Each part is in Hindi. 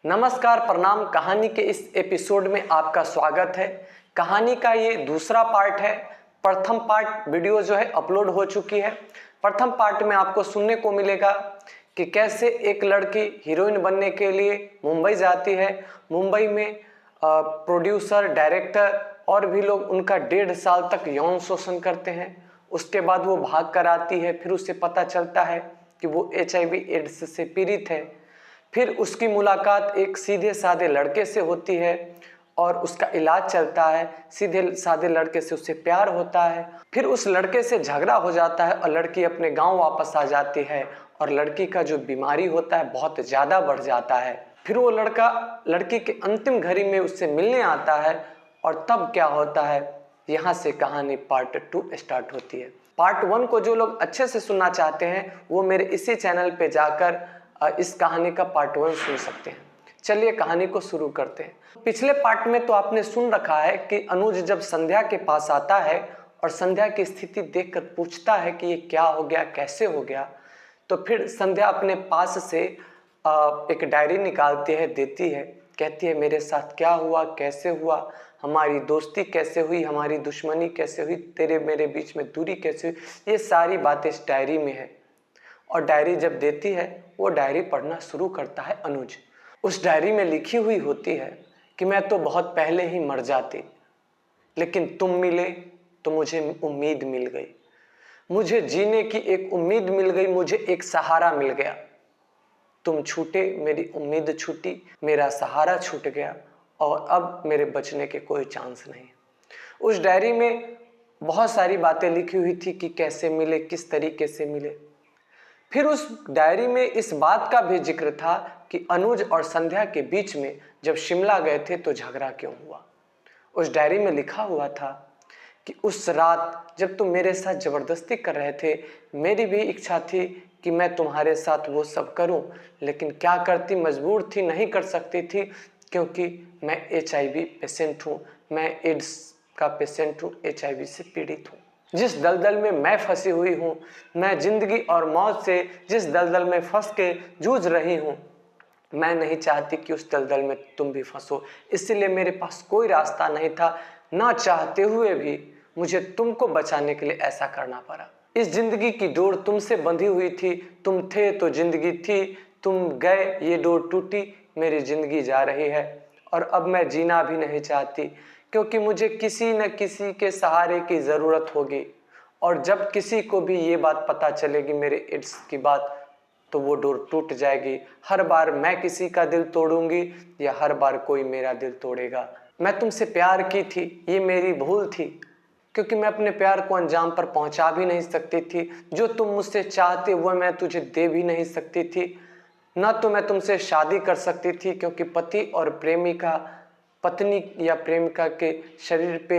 नमस्कार, प्रणाम। कहानी के इस एपिसोड में आपका स्वागत है। कहानी का ये दूसरा पार्ट है। प्रथम पार्ट वीडियो जो है अपलोड हो चुकी है। प्रथम पार्ट में आपको सुनने को मिलेगा कि कैसे एक लड़की हीरोइन बनने के लिए मुंबई जाती है। मुंबई में प्रोड्यूसर, डायरेक्टर और भी लोग उनका 1.5 साल तक यौन शोषण करते हैं। उसके बाद वो भाग कर आती है। फिर उसे पता चलता है कि वो HIV एड्स से पीड़ित है। फिर उसकी मुलाकात एक सीधे साधे लड़के से होती है और उसका इलाज चलता है। सीधे साधे लड़के से उससे प्यार होता है। फिर उस लड़के से झगड़ा हो जाता है और लड़की अपने गांव वापस आ जाती है और लड़की का जो बीमारी होता है बहुत ज़्यादा बढ़ जाता है। फिर वो लड़का लड़की के अंतिम घड़ी में उससे मिलने आता है और तब क्या होता है, यहाँ से कहानी पार्ट 2 स्टार्ट होती है। पार्ट 1 को जो लोग अच्छे से सुनना चाहते हैं वो मेरे इसी चैनल पे जाकर इस कहानी का पार्ट 1 सुन सकते हैं। चलिए कहानी को शुरू करते हैं। पिछले पार्ट में तो आपने सुन रखा है कि अनुज जब संध्या के पास आता है और संध्या की स्थिति देखकर पूछता है कि ये क्या हो गया, कैसे हो गया, तो फिर संध्या अपने पास से एक डायरी निकालती है, देती है, कहती है मेरे साथ क्या हुआ, कैसे हुआ, हमारी दोस्ती कैसे हुई, हमारी दुश्मनी कैसे हुई, तेरे मेरे बीच में दूरी कैसे हुई, ये सारी बातें इस डायरी में है। और डायरी जब देती है वो डायरी पढ़ना शुरू करता है अनुज। उस डायरी में लिखी हुई होती है कि मैं तो बहुत पहले ही मर जाती, लेकिन तुम मिले तो मुझे उम्मीद मिल गई, मुझे जीने की एक उम्मीद मिल गई, मुझे एक सहारा मिल गया। तुम छूटे, मेरी उम्मीद छूटी, मेरा सहारा छूट गया और अब मेरे बचने के कोई चांस नहीं। उस डायरी में बहुत सारी बातें लिखी हुई थी कि कैसे मिले, किस तरीके से मिले। फिर उस डायरी में इस बात का भी जिक्र था कि अनुज और संध्या के बीच में जब शिमला गए थे तो झगड़ा क्यों हुआ। उस डायरी में लिखा हुआ था कि उस रात जब तुम मेरे साथ जबरदस्ती कर रहे थे, मेरी भी इच्छा थी कि मैं तुम्हारे साथ वो सब करूं, लेकिन क्या करती, मजबूर थी, नहीं कर सकती थी, क्योंकि मैं HIV पेशेंट हूं, मैं एड्स का पेशेंट हूं, HIV से पीड़ित हूं। जिस दलदल में मैं फंसी हुई हूं, मैं जिंदगी और मौत से जिस दलदल में फंस के जूझ रही हूं, मैं नहीं चाहती कि उस दलदल में तुम भी फंसो। इसलिए मेरे पास कोई रास्ता नहीं था, ना चाहते हुए भी मुझे तुमको बचाने के लिए ऐसा करना पड़ा। इस जिंदगी की डोर तुमसे बंधी हुई थी, तुम थे तो जिंदगी थी, तुम गए, ये डोर टूटी, मेरी जिंदगी जा रही है और अब मैं जीना भी नहीं चाहती, क्योंकि मुझे किसी न किसी के सहारे की ज़रूरत होगी। और जब किसी को भी ये बात पता चलेगी मेरे एड्स की बात, तो वो डोर टूट जाएगी। हर बार मैं किसी का दिल तोड़ूंगी या हर बार कोई मेरा दिल तोड़ेगा। मैं तुमसे प्यार की थी, ये मेरी भूल थी, क्योंकि मैं अपने प्यार को अंजाम पर पहुंचा भी नहीं सकती थी। जो तुम मुझसे चाहते वो मैं तुझे दे भी नहीं सकती थी। न तो मैं तुमसे शादी कर सकती थी, क्योंकि पति और प्रेमिका, पत्नी या प्रेमिका के शरीर पे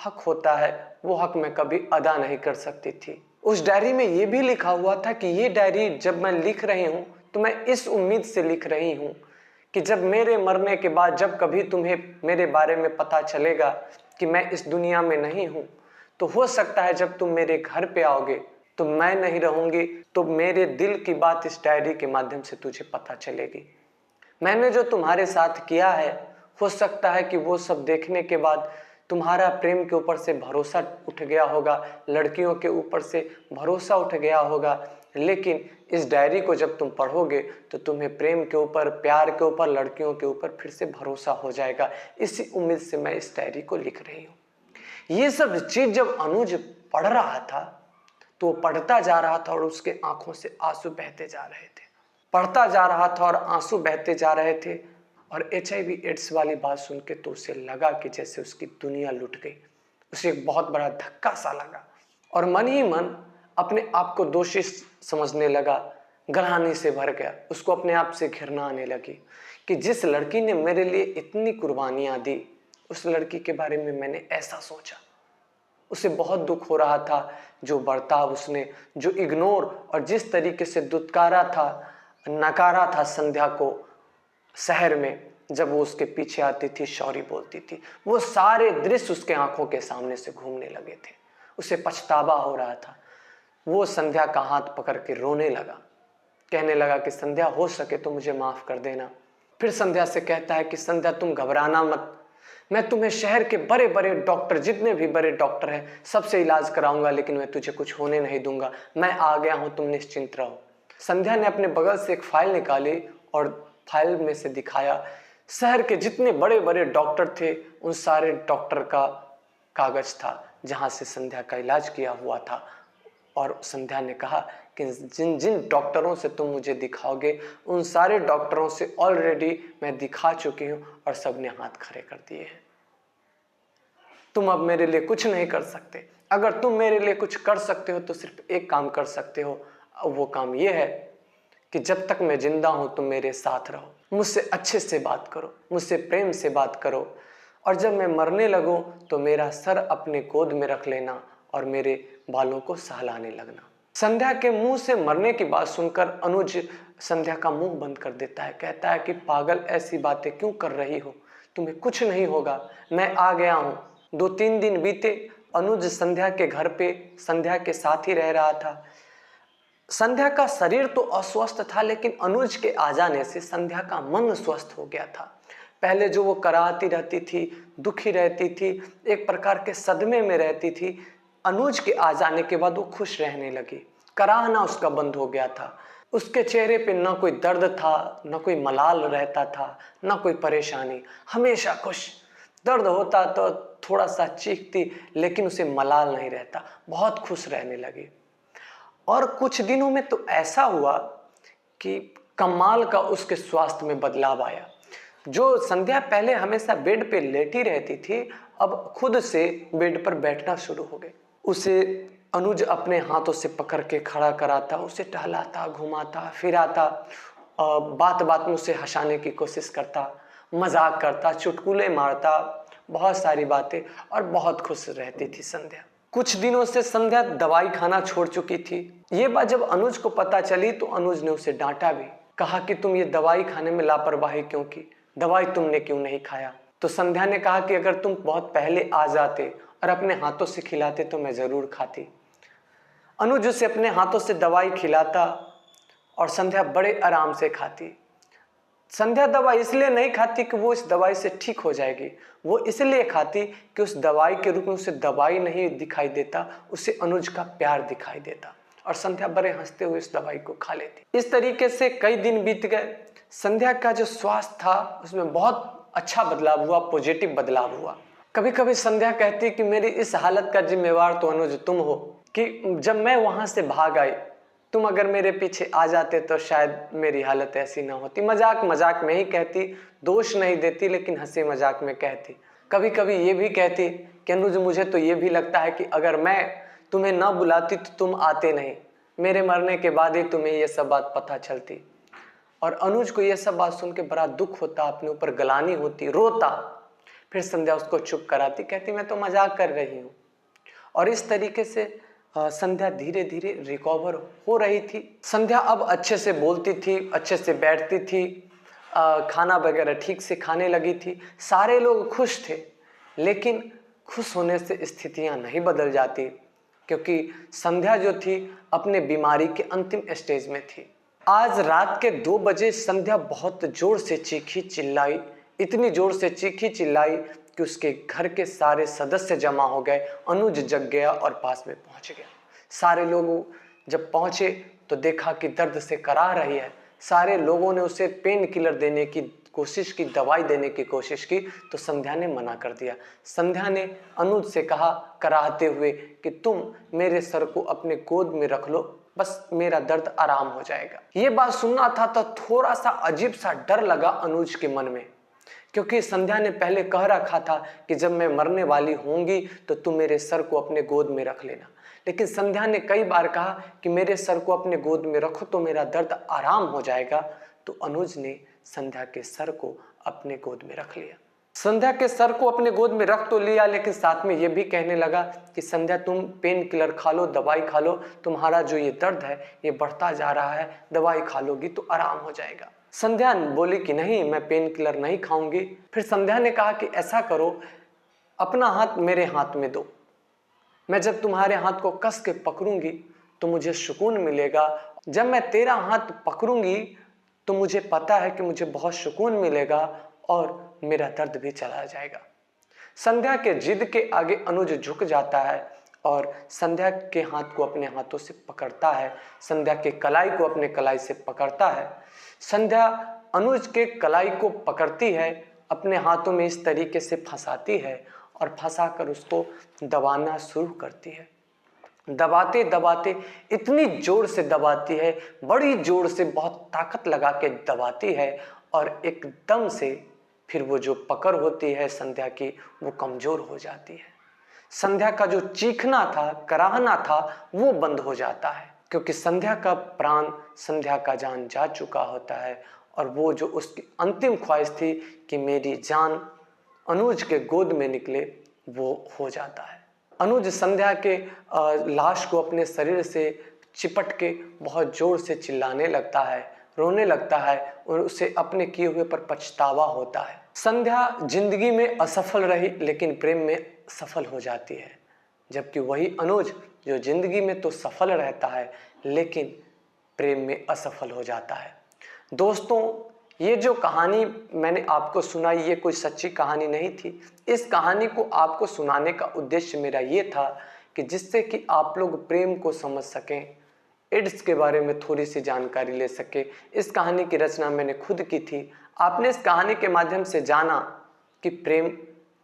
हक होता है, वो हक मैं कभी अदा नहीं कर सकती थी। उस डायरी में ये भी लिखा हुआ था कि ये डायरी जब मैं लिख रही हूँ तो मैं इस उम्मीद से लिख रही हूँ कि जब मेरे मरने के बाद जब कभी तुम्हें मेरे बारे में पता चलेगा कि मैं इस दुनिया में नहीं हूँ, तो हो सकता है जब तुम मेरे घर पे आओगे तो मैं नहीं रहूंगी, तो मेरे दिल की बात इस डायरी के माध्यम से तुझे पता चलेगी। मैंने जो तुम्हारे साथ किया है, हो सकता है कि वो सब देखने के बाद तुम्हारा प्रेम के ऊपर से भरोसा उठ गया होगा, लड़कियों के ऊपर से भरोसा उठ गया होगा, लेकिन इस डायरी को जब तुम पढ़ोगे तो तुम्हें प्रेम के ऊपर, प्यार के ऊपर, लड़कियों के ऊपर फिर से भरोसा हो जाएगा। इसी उम्मीद से मैं इस डायरी को लिख रही हूँ। ये सब चीज जब अनुज पढ़ रहा था तो वो पढ़ता जा रहा था और उसके आंखों से आंसू बहते जा रहे थे। पढ़ता जा रहा था और आंसू बहते जा रहे थे और HIV एड्स वाली बात सुन के तो उसे लगा कि जैसे उसकी दुनिया लुट गई। उसे एक बहुत बड़ा धक्का सा लगा और मन ही मन अपने आप को दोषी समझने लगा, ग्लानि से भर गया। उसको अपने आप से घृणा आने लगी कि जिस लड़की ने मेरे लिए इतनी कुर्बानियां दी, उस लड़की के बारे में मैंने ऐसा सोचा। उसे बहुत दुख हो रहा था, जो बर्ताव उसने, जो इग्नोर और जिस तरीके से दुत्कारा था, नकारा था संध्या को शहर में, जब वो उसके पीछे आती थी, सॉरी बोलती थी, वो सारे दृश्य उसके आंखों के सामने से घूमने लगे थे। उसे पछतावा हो रहा था। वो संध्या का हाथ पकड़ के रोने लगा, कहने लगा कि संध्या हो सके तो मुझे माफ कर देना, फिर संध्या से कहता है कि संध्या तुम घबराना मत, मैं तुम्हें शहर के बड़े बड़े डॉक्टर, जितने भी बड़े डॉक्टर हैं सबसे इलाज कराऊंगा, लेकिन मैं तुझे कुछ होने नहीं दूंगा, मैं आ गया हूं, तुम निश्चिंत रहो। संध्या ने अपने बगल से एक फाइल निकाली और फाइल में से दिखाया। शहर के जितने बड़े बड़े डॉक्टर थे उन सारे डॉक्टर का कागज था जहां से संध्या का इलाज किया हुआ था। और संध्या ने कहा कि जिन जिन डॉक्टरों से तुम मुझे दिखाओगे उन सारे डॉक्टरों से ऑलरेडी मैं दिखा चुकी हूं और सबने हाथ खड़े कर दिए हैं। तुम अब मेरे लिए कुछ नहीं कर सकते। अगर तुम मेरे लिए कुछ कर सकते हो तो सिर्फ एक काम कर सकते हो, वो काम ये है कि जब तक मैं जिंदा हूं तुम मेरे साथ रहो, मुझसे अच्छे से बात करो, मुझसे प्रेम से बात करो, और जब मैं मरने लगूं तो मेरा सर अपने गोद में रख लेना और मेरे बालों को सहलाने लगना। संध्या के मुंह से मरने की बात सुनकर अनुज संध्या का मुंह बंद कर देता है। कहता है कि पागल, ऐसी बातें क्यों कर रही हो, तुम्हें कुछ नहीं होगा, मैं आ गया हूं। 2-3 दिन बीते, अनुज संध्या के घर पे संध्या के साथ ही रह रहा था। संध्या का शरीर तो अस्वस्थ था, लेकिन अनुज के आ जाने से संध्या का मन स्वस्थ हो गया था। पहले जो वो कराहती रहती थी, दुखी रहती थी, एक प्रकार के सदमे में रहती थी, अनुज के आ जाने के बाद वो खुश रहने लगी। कराहना उसका बंद हो गया था। उसके चेहरे पे ना कोई दर्द था, ना कोई मलाल रहता था, ना कोई परेशानी, हमेशा खुश। दर्द होता तो थोड़ा सा चीखती, लेकिन उसे मलाल नहीं रहता, बहुत खुश रहने लगी। और कुछ दिनों में तो ऐसा हुआ कि कमाल का उसके स्वास्थ्य में बदलाव आया। जो संध्या पहले हमेशा बेड पे लेटी रहती थी, अब खुद से बेड पर बैठना शुरू हो गई। उसे अनुज अपने हाथों से पकड़ के खड़ा कराता, उसे टहलाता, घुमाता, फिराता, बात बात में उसे हंसाने की कोशिश करता, मजाक करता, चुटकुले मारता, बहुत सारी बातें, और बहुत खुश रहती थी संध्या। कुछ दिनों से संध्या दवाई खाना छोड़ चुकी थी। ये बात जब अनुज को पता चली तो अनुज ने उसे डांटा भी, कहा कि तुम ये दवाई खाने में लापरवाही क्यों की, दवाई तुमने क्यों नहीं खाया। तो संध्या ने कहा कि अगर तुम बहुत पहले आ जाते और अपने हाथों से खिलाते तो मैं जरूर खाती। अनुज उसे अपने हाथों से दवाई खिलाता और संध्या बड़े आराम से खाती। संध्या दवाई इसलिए नहीं खाती कि वो इस दवाई से ठीक हो जाएगी, वो इसलिए खाती कि उस दवाई के रूप में उसे दवाई नहीं दिखाई देता, उसे अनुज का प्यार दिखाई देता, और संध्या बड़े हंसते हुए इस दवाई को खा लेती। इस तरीके से कई दिन बीत गए। संध्या का जो स्वास्थ्य था उसमें बहुत अच्छा बदलाव हुआ, पॉजिटिव बदलाव हुआ। कभी कभी संध्या कहती कि मेरी इस हालत का जिम्मेवार तो अनुज तुम हो, कि जब मैं वहां से भाग आई, तुम अगर मेरे पीछे आ जाते तो शायद मेरी हालत ऐसी ना होती। मजाक मजाक में ही कहती, दोष नहीं देती, लेकिन हंसी मजाक में कहती। कभी कभी ये भी कहती कि अनुज मुझे तो ये भी लगता है कि अगर मैं तुम्हें ना बुलाती तो तुम आते नहीं, मेरे मरने के बाद ही तुम्हें ये सब बात पता चलती। और अनुज को ये सब बात सुन के बड़ा दुख होता, अपने ऊपर गलानी होती, रोता। फिर संध्या उसको चुप कराती, कहती मैं तो मजाक कर रही हूँ। और इस तरीके से संध्या धीरे धीरे रिकवर हो रही थी। संध्या अब अच्छे से बोलती थी, अच्छे से बैठती थी, खाना वगैरह ठीक से खाने लगी थी। सारे लोग खुश थे, लेकिन खुश होने से स्थितियां नहीं बदल जाती, क्योंकि संध्या जो थी अपने बीमारी के अंतिम स्टेज में थी। आज रात के 2 बजे संध्या बहुत जोर से चीखी चिल्लाई, इतनी जोर से चीखी चिल्लाई कि उसके घर के सारे सदस्य जमा हो गए। अनुज जग गया और पास में पहुंच गया। सारे लोग जब पहुंचे तो देखा कि दर्द से कराह रही है। सारे लोगों ने उसे पेन किलर देने की कोशिश की, दवाई देने की कोशिश की, तो संध्या ने मना कर दिया। संध्या ने अनुज से कहा कराहते हुए कि तुम मेरे सर को अपने गोद में रख लो, बस मेरा दर्द आराम हो जाएगा। ये बात सुनना था तो थोड़ा सा अजीब सा डर लगा अनुज के मन में, क्योंकि संध्या ने पहले कह रखा था कि जब मैं मरने वाली होंगी तो तुम मेरे सर को अपने गोद में रख लेना। लेकिन संध्या ने कई बार कहा कि मेरे सर को अपने गोद में रखो तो मेरा दर्द आराम हो जाएगा। तो अनुज ने संध्या के सर को अपने गोद में रख लिया। संध्या के सर को अपने गोद में रख तो लिया, लेकिन साथ में ये भी कहने लगा कि संध्या तुम पेन किलर खा लो, दवाई खा लो, तुम्हारा जो ये दर्द है ये बढ़ता जा रहा है, दवाई खा लोगी तो आराम हो जाएगा। संध्या बोली कि नहीं, मैं पेन किलर नहीं खाऊंगी। फिर संध्या ने कहा कि ऐसा करो, अपना हाथ मेरे हाथ में दो, मैं जब तुम्हारे हाथ को कस के पकड़ूंगी तो मुझे सुकून मिलेगा। जब मैं तेरा हाथ पकड़ूंगी तो मुझे पता है कि मुझे बहुत सुकून मिलेगा और मेरा दर्द भी चला जाएगा। संध्या के जिद के आगे अनुज झुक जाता है और संध्या के हाथ को अपने हाथों से पकड़ता है, संध्या के कलाई को अपने कलाई से पकड़ता है। संध्या अनुज के कलाई को पकड़ती है, अपने हाथों में इस तरीके से फंसाती है और फंसाकर उसको दबाना शुरू करती है। दबाते दबाते इतनी जोर से दबाती है, बड़ी जोर से बहुत ताकत लगा के दबाती है और एकदम से फिर वो जो पकड़ होती है संध्या की वो कमजोर हो जाती है। संध्या का जो चीखना था, कराहना था, वो बंद हो जाता है, क्योंकि संध्या का प्राण, संध्या का जान जा चुका होता है और वो जो उसकी अंतिम ख्वाहिश थी कि मेरी जान अनुज के गोद में निकले, वो हो जाता है। अनुज संध्या के लाश को अपने शरीर से चिपट के बहुत जोर से चिल्लाने लगता है, रोने लगता है और उसे अपने किए हुए पर पछतावा होता है। संध्या जिंदगी में असफल रही लेकिन प्रेम में सफल हो जाती है, जबकि वही अनुज जो जिंदगी में तो सफल रहता है लेकिन प्रेम में असफल हो जाता है। दोस्तों, ये जो कहानी मैंने आपको सुनाई, ये कोई सच्ची कहानी नहीं थी। इस कहानी को आपको सुनाने का उद्देश्य मेरा ये था कि जिससे कि आप लोग प्रेम को समझ सकें, एड्स के बारे में थोड़ी सी जानकारी ले सके। इस कहानी की रचना मैंने खुद की थी। आपने इस कहानी के माध्यम से जाना कि प्रेम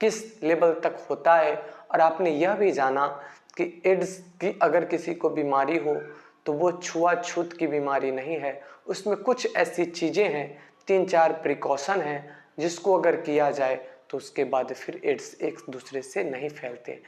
किस लेवल तक होता है और आपने यह भी जाना कि एड्स की अगर किसी को बीमारी हो तो वो छुआछूत की बीमारी नहीं है, उसमें कुछ ऐसी चीज़ें हैं, 3-4 प्रिकॉशन हैं जिसको अगर किया जाए तो उसके बाद फिर एड्स एक दूसरे से नहीं फैलते।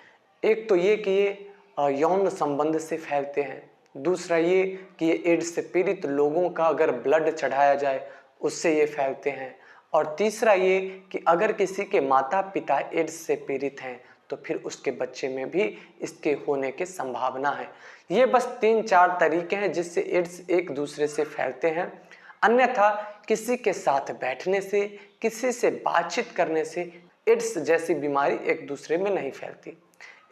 एक तो ये कि ये यौन संबंध से फैलते हैं, दूसरा ये कि ये एड्स से पीड़ित लोगों का अगर ब्लड चढ़ाया जाए उससे ये फैलते हैं, और तीसरा ये कि अगर किसी के माता पिता एड्स से पीड़ित हैं तो फिर उसके बच्चे में भी इसके होने की संभावना है। ये बस 3-4 तरीके हैं जिससे एड्स एक दूसरे से फैलते हैं, अन्यथा किसी के साथ बैठने से, किसी से बातचीत करने से एड्स जैसी बीमारी एक दूसरे में नहीं फैलती।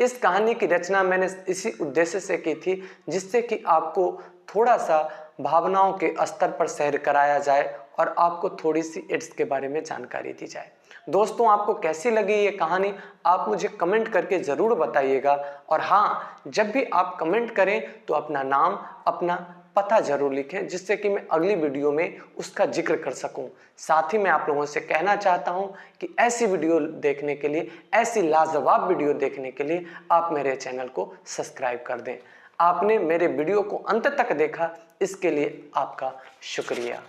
इस कहानी की रचना मैंने इसी उद्देश्य से की थी जिससे कि आपको थोड़ा सा भावनाओं के स्तर पर सैर कराया जाए और आपको थोड़ी सी एड्स के बारे में जानकारी दी जाए। दोस्तों, आपको कैसी लगी ये कहानी आप मुझे कमेंट करके ज़रूर बताइएगा। और हाँ, जब भी आप कमेंट करें तो अपना नाम, अपना पता जरूर लिखें जिससे कि मैं अगली वीडियो में उसका जिक्र कर सकूं। साथ ही मैं आप लोगों से कहना चाहता हूं कि ऐसी वीडियो देखने के लिए, ऐसी लाजवाब वीडियो देखने के लिए आप मेरे चैनल को सब्सक्राइब कर दें। आपने मेरे वीडियो को अंत तक देखा, इसके लिए आपका शुक्रिया।